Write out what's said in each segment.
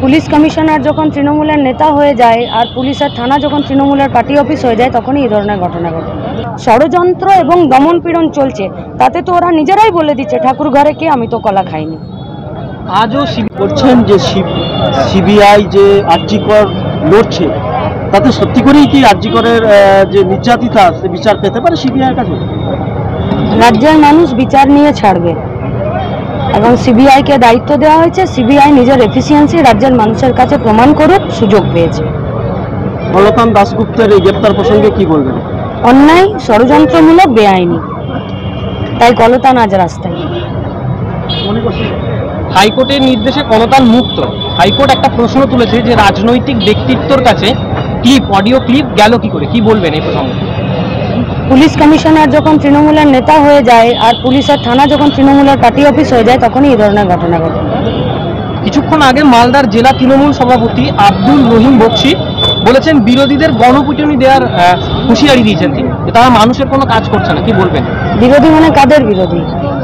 Police commissioner যখন তৃণমূলের নেতা হয়ে যায় আর পুলিশের থানা যখন তৃণমূলের পার্টি অফিস হয়ে যায় তখনই এই ধরনের ঘটনা ঘটে। ষড়যন্ত্র এবং দমন পীড়ন চলছে, তাতে তো ওরা নিজেরাই বলে দিচ্ছে ঠাকুর ঘরে কে, আমি তো কলা খাইনি। আজও করছেন যে সিবিআই যে আরজিকর লড়ছে, তাতে সত্যি করেই কি আরজিকরের যে নির্যাতিতা সে বিচার পেতে পারে সিবিআইয়ের কাছে? রাজ্যের মানুষ বিচার নিয়ে ছাড়বে এবং সিবিআইকে দায়িত্ব দেওয়া হয়েছে। সিবিআই নিজের এফিসিয়েন্সি রাজ্যের মানুষের কাছে প্রমাণ করুক, সুযোগ পেয়েছে। কলতান দাশগুপ্তের এই গ্রেপ্তার প্রসঙ্গে কি বলবেন? অন্যায়, ষড়যন্ত্রমূলক, বেআইনি, তাই কলতান আজ রাস্তায়। হাইকোর্টের নির্দেশে কলতান মুক্ত। হাইকোর্ট একটা প্রশ্ন তুলেছে যে রাজনৈতিক ব্যক্তিত্বর কাছে অডিও ক্লিপ গেল কি করে, কি বলবেন এই প্রসঙ্গে? পুলিশ কমিশনার যখন তৃণমূলের নেতা হয়ে যায় আর পুলিশের থানা যখন তৃণমূলের পার্টি অফিস হয়ে যায় তখনই এই ধরনের ঘটনা ঘটে। কিছুক্ষণ আগে মালদার জেলা তৃণমূল সভাপতি আব্দুল রহিম বক্সি বলেছেন বিরোধীদের গণপিটুনি দেওয়ার হুঁশিয়ারি দিয়েছেন তিনি, যে তারা মানুষের কোনো কাজ করছে না। কি বলবেন? বিরোধী মানে কাদের বিরোধী?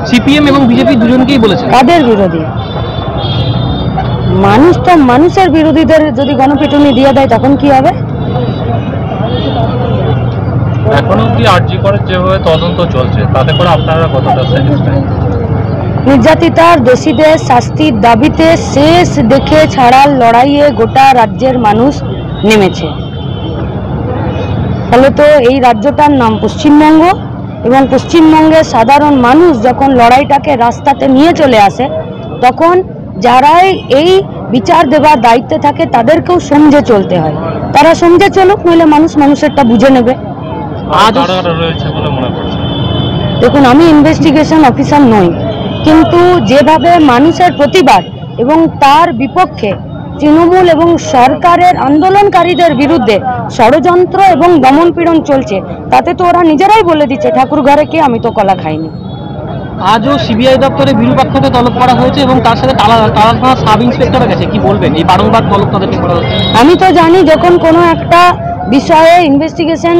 সিপিএম এবং বিজেপি দুজনকেই বলেছেন। কাদের বিরোধী? মানুষ তো মানুষের বিরোধীদের যদি গণপিটুনি দিয়ে দেয় তখন কি হবে? এখনো কি আরজিকরের যেভাবে তদন্ত চলছে তাতে করে আপনারা কতটা স্যাটিসফাইড? নির্যাতিতার দোষীদের শাস্তির দাবিতে শেষ দেখে ছাড়ার লড়াইয়ে গোটা রাজ্যের মানুষ নেমেছে। ফলে তো এই রাজ্যটার নাম পশ্চিমবঙ্গ, এবং পশ্চিমবঙ্গের সাধারণ মানুষ যখন লড়াইটাকে রাস্তাতে নিয়ে চলে আসে তখন যারাই এই বিচার দেওয়ার দায়িত্বে থাকে তাদেরকেও সমঝে চলতে হয়। তারা সমঝে চলুক, নইলে মানুষ মানুষেরটা বুঝে নেবে। দেখুন, আমি ইনভেস্টিগেশন অফিসার নই, কিন্তু যেভাবে মানুষের প্রতিবাদ এবং তার বিপক্ষে তৃণমূল এবং সরকারের আন্দোলনকারীদের বিরুদ্ধে ষড়যন্ত্র এবং দমন পীড়ন চলছে, তাতে তো ওরা নিজেরাই বলে দিচ্ছে ঠাকুর ঘরে কে, আমি তো কলা খাইনি। আজও সিবিআই দপ্তরে বিরূপাক্ষকে তলব করা হয়েছে এবং তার সাথে থানা সাব ইন্সপেক্টরের কাছে। কি বলবেন এই বারংবার তলব তাদেরকে করা হচ্ছে? আমি তো জানি যখন কোনো একটা বিষয়ে ইনভেস্টিগেশন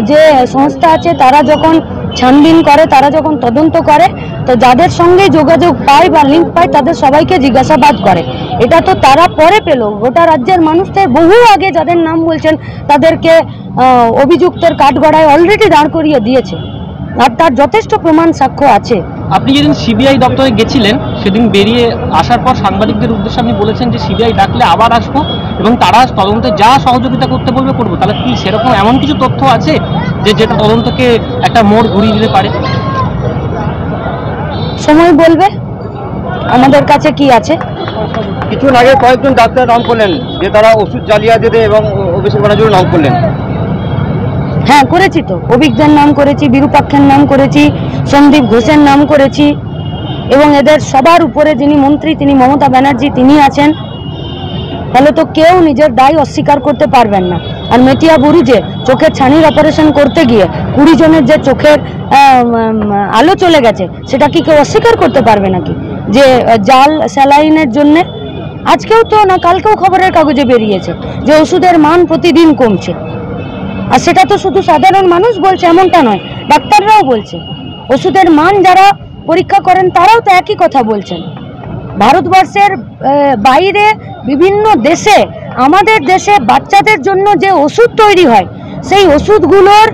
যে সংস্থা আছে তারা যখন ছানবিন করে, তারা যখন তদন্ত করে, তো যাদের সঙ্গে যোগাযোগ পায় বা লিঙ্ক পায় তাদের সবাইকে জিজ্ঞাসাবাদ করে। এটা তো তারা পরে পেল, গোটা রাজ্যের মানুষদের বহু আগে যাদের নাম বলছেন তাদেরকে অভিযুক্তের কাঠগড়ায় অলরেডি দাঁড় করিয়ে দিয়েছে, আর তার যথেষ্ট প্রমাণ সাক্ষ্য আছে। আপনি যেদিন সিবিআই দপ্তরে গেছিলেন সেদিন বেরিয়ে আসার পর সাংবাদিকদের উদ্দেশ্যে আপনি বলেছেন যে সিবিআই ডাকলে আবার আসবো এবং তারা তদন্তে যা সহযোগিতা করতে বলবে করবো। তাহলে কি সেরকম এমন কিছু তথ্য আছে যে যেটা তদন্তকে একটা মোড় ঘুরিয়ে দিতে পারে? সময় বলবে আমাদের কাছে কি আছে। কিছুদিন আগে কয়েকজন ডাক্তার নাম করলেন যে তারা ওষুধ জালিয়াতিতে এবং অভিষেক ব্যানার্জির নাম করলেন। হ্যাঁ, করেছি তো। অভিজ্ঞান নাম করেছি, বিরূপাক্ষের নাম করেছি, সন্দীপ ঘোষের নাম করেছি, এবং এদের সবার উপরে যিনি মন্ত্রী তিনি মমতা ব্যানার্জি, তিনি আছেন। ফলে তো কেউ নিজের দায় অস্বীকার করতে পারবেন না। আর মেটিয়া বুরুজে চোখের ছানির অপারেশন করতে গিয়ে 20 জনের যে চোখের আলো চলে গেছে, সেটা কি কেউ অস্বীকার করতে পারবে নাকি? যে জাল স্যালাইনের জন্যে আজকেও তো না কালকেও খবরের কাগজে বেরিয়েছে যে ওষুধের মান প্রতিদিন কমছে, আর সেটা তো শুধু সাধারণ মানুষ বলছে এমনটা নয়, ডাক্তাররাও বলছে। ওষুধের মান যারা পরীক্ষা করেন তারাও তো একই কথা বলছেন। ভারতবর্ষের বাইরে বিভিন্ন দেশে, আমাদের দেশে বাচ্চাদের জন্য যে ওষুধ তৈরি হয় সেই ওষুধগুলোর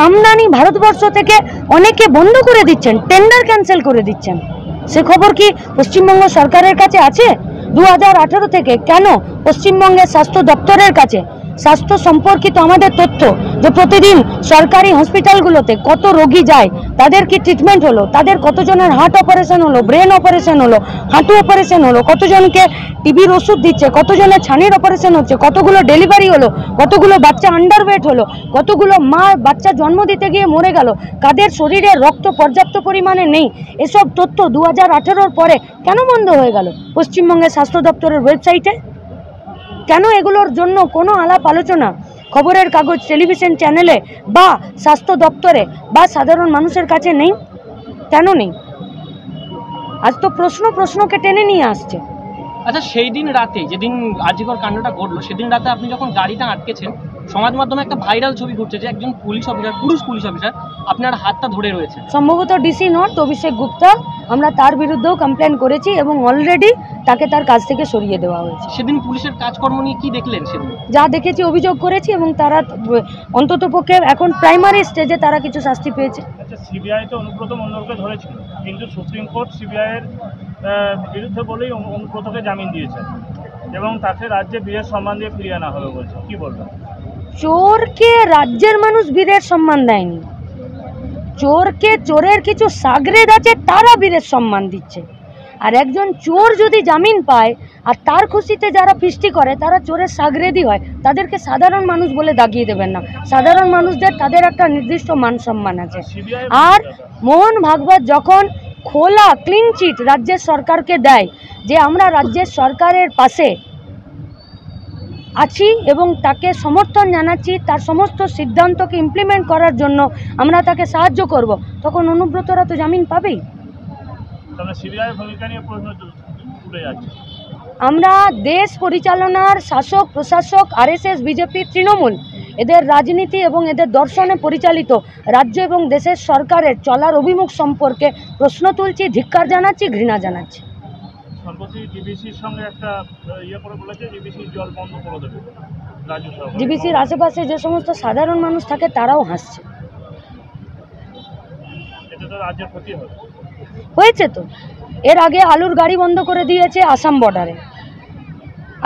আমদানি ভারতবর্ষ থেকে অনেকে বন্ধ করে দিচ্ছেন, টেন্ডার ক্যান্সেল করে দিচ্ছেন। সে খবর কি পশ্চিমবঙ্গ সরকারের কাছে আছে? 2018 থেকে কেন পশ্চিমবঙ্গের স্বাস্থ্য দপ্তরের কাছে স্বাস্থ্য সম্পর্কিত আমাদের তথ্য, যে প্রতিদিন সরকারি হসপিটালগুলোতে কত রোগী যায়, তাদের কি ট্রিটমেন্ট হলো, তাদের কতজনের হার্ট অপারেশন হলো, ব্রেন অপারেশন হলো, হাঁটু অপারেশন হলো, কতজনকে টিবির ওষুধ দিচ্ছে, কতজনের ছানির অপারেশন হচ্ছে, কতগুলো ডেলিভারি হলো, কতগুলো বাচ্চা আন্ডারওয়েট হলো, কতগুলো মা বাচ্চা জন্ম দিতে গিয়ে মরে গেল, কাদের শরীরে রক্ত পর্যাপ্ত পরিমাণে নেই, এসব তথ্য 2018-র পরে কেন বন্ধ হয়ে গেল পশ্চিমবঙ্গের স্বাস্থ্য দপ্তরের ওয়েবসাইটে? কেন এগুলোর জন্য কোনো আলাপ আলোচনা খবরের কাগজ, টেলিভিশন চ্যানেলে বা স্বাস্থ্য দপ্তরে বা সাধারণ মানুষের কাছে নেই? কেন নেই? আজ তো প্রশ্নকে টেনে নিয়ে আসছে। আচ্ছা, সেই দিন রাতে যেদিন আরজিকর কাণ্ডটা ঘটলো, সেদিন রাতে আপনি যখন গাড়িটা আটকেছেন, সমাজ মাধ্যমে একটা ভাইরাল ছবি ঘুরছে যে একজন পুলিশ অফিসার, পুরুষ পুলিশ অফিসার আপনার হাতটা ধরে রয়েছে। সম্ভবত ডিসি নর্থ অভিষেক গুপ্তা, আমরা তার বিরুদ্ধেও কমপ্লেন করেছি এবং অলরেডি তাকে তার কাজ থেকে সরিয়ে দেওয়া হয়েছে। সেদিন পুলিশের কাজকর্ম নিয়ে কি দেখলেন সেদিন? যা দেখেছি অভিযোগ করেছি এবং তারা অন্ততপক্ষে এখন প্রাইমারি স্টেজে তারা কিছু শাস্তি পেয়েছে। আচ্ছা, সিবিআই তো অনুব্রত মণ্ডলকে ধরেছিল, কিন্তু সুপ্রিম কোর্ট সিবিআইয়ের বিরুদ্ধে বলেই অনুব্রতকে জামিন দিয়েছে এবং তাকে রাজ্যে বীরের সম্মান দিয়ে ফিরিয়ে আনা হবে বলছে, কি বলবেন? চোরকে রাজ্যের মানুষ বীরের সম্মান দেয়নি, চোরকে চোরের কিছু সাগরেদ আছে তারা বীরের সম্মান দিচ্ছে। আর একজন চোর যদি জামিন পায় আর তার খুশিতে যারা ফিস্টি করে তারা চোরের সাগরেদই হয়, তাদেরকে সাধারণ মানুষ বলে দাগিয়ে দেবেন না। সাধারণ মানুষদের তাদের একটা নির্দিষ্ট মান সম্মান আছে। আর মোহন ভাগবত যখন খোলা ক্লিন চিট রাজ্যের সরকারকে দেয় যে আমরা রাজ্যের সরকারের পাশে আছি এবং তাকে সমর্থন জানাচ্ছি, তার সমস্ত সিদ্ধান্তকে ইমপ্লিমেন্ট করার জন্য আমরা তাকে সাহায্য করব, তখন অনুব্রতরা তো জামিন পাবেই। আমরা দেশ পরিচালনার শাসক প্রশাসক আরএসএস বিজেপি তৃণমূল এদের রাজনীতি এবং এদের দর্শনে পরিচালিত রাজ্য এবং দেশের সরকারের চলার অভিমুখ সম্পর্কে প্রশ্ন তুলছি, ধিক্কার জানাচ্ছি, ঘৃণা জানাচ্ছি। সম্প্রতি ডিবিসির সঙ্গে একটা করে বলেছে ডিবিসির জল বন্ধ করে দেবে রাজ্য সরকার। ডিবিসির আশেপাশে যে সমস্ত সাধারণ মানুষ থাকে তারাও হাসছে। এতে তো রাজ্যের ক্ষতি হবে। হয়েছে তো, এর আগে আলুর গাড়ি বন্ধ করে দিয়েছে আসাম বর্ডারে,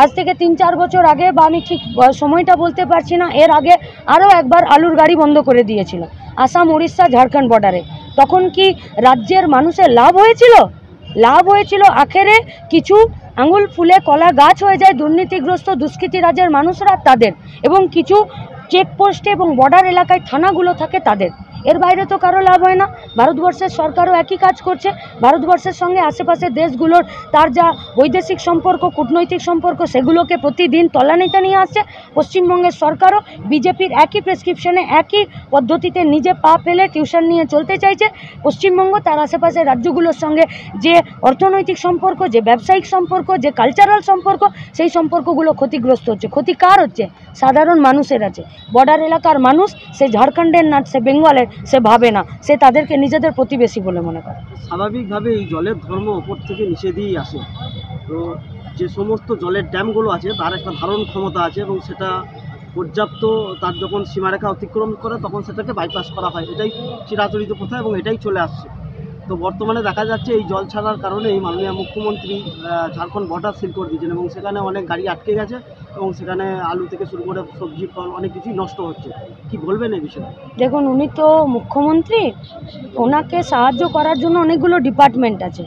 আজ থেকে 3-4 বছর আগে, বা আমি ঠিক সময়টা বলতে পারছি না, এর আগে আরও একবার আলুর গাড়ি বন্ধ করে দিয়েছিল আসাম উড়িষ্যা ঝাড়খণ্ড বর্ডারে। তখন কি রাজ্যের মানুষের লাভ হয়েছিল? লাভ হয়েছিল আখেরে কিছু আঙুল ফুলে কলা গাছ হয়ে যায় দুর্নীতিগ্রস্ত দুষ্কৃতী রাজ্যের মানুষরা তাদের, এবং কিছু চেকপোস্টে এবং বর্ডার এলাকায় থানাগুলো থাকে তাদের। এর বাইরে তো কারো লাভ হয় না। ভারতবর্ষের সরকারও একই কাজ করছে। ভারতবর্ষের সঙ্গে আশেপাশের দেশগুলোর তার যা বৈদেশিক সম্পর্ক, কূটনৈতিক সম্পর্ক, সেগুলোকে প্রতিদিন তলানিতে নিয়ে আসছে। পশ্চিমবঙ্গের সরকারও বিজেপির একই প্রেসক্রিপশনে একই পদ্ধতিতে নিজে পা ফেলে টিউশন নিয়ে চলতে চাইছে। পশ্চিমবঙ্গ তার আশেপাশের রাজ্যগুলোর সঙ্গে যে অর্থনৈতিক সম্পর্ক, যে ব্যবসায়িক সম্পর্ক, যে কালচারাল সম্পর্ক, সেই সম্পর্কগুলো ক্ষতিগ্রস্ত হচ্ছে। ক্ষতি কার হচ্ছে? সাধারণ মানুষের আছে। বর্ডার এলাকার মানুষ, সে ঝাড়খণ্ডের না সে বেঙ্গলের, সে ভাবে না, সে তাদেরকে নিজেদের প্রতিবেশী বলে মনে করে। স্বাভাবিকভাবে এই জলের ধর্ম ওপর থেকে নিচে দিয়েই আসে। তো যে সমস্ত জলের ড্যামগুলো আছে তার একটা ধারণ ক্ষমতা আছে এবং সেটা পর্যাপ্ত, তার যখন সীমারেখা অতিক্রম করে তখন সেটাকে বাইপাস করা হয়। এটাই চিরাচরিত প্রথা এবং এটাই চলে আসছে। তো বর্তমানে দেখা যাচ্ছে এই জল ছাড়ার কারণেই মাননীয় মুখ্যমন্ত্রী ঝাড়খণ্ড বর্ডার সিল করে দিয়েছেন এবং সেখানে অনেক গাড়ি আটকে গেছে এবং সেখানে আলু থেকে শুরু করে সবজি ফল অনেক কিছুই নষ্ট হচ্ছে। কি বলবেন এই বিষয়ে? দেখুন, উনি তো মুখ্যমন্ত্রী, ওনাকে সাহায্য করার জন্য অনেকগুলো ডিপার্টমেন্ট আছে।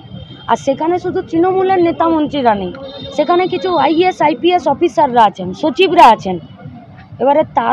আর সেখানে শুধু তৃণমূলের নেতা মন্ত্রীরা নেই, সেখানে কিছু আইএস আইপিএস অফিসাররা আছেন, সচিবরা আছেন। এবারে তার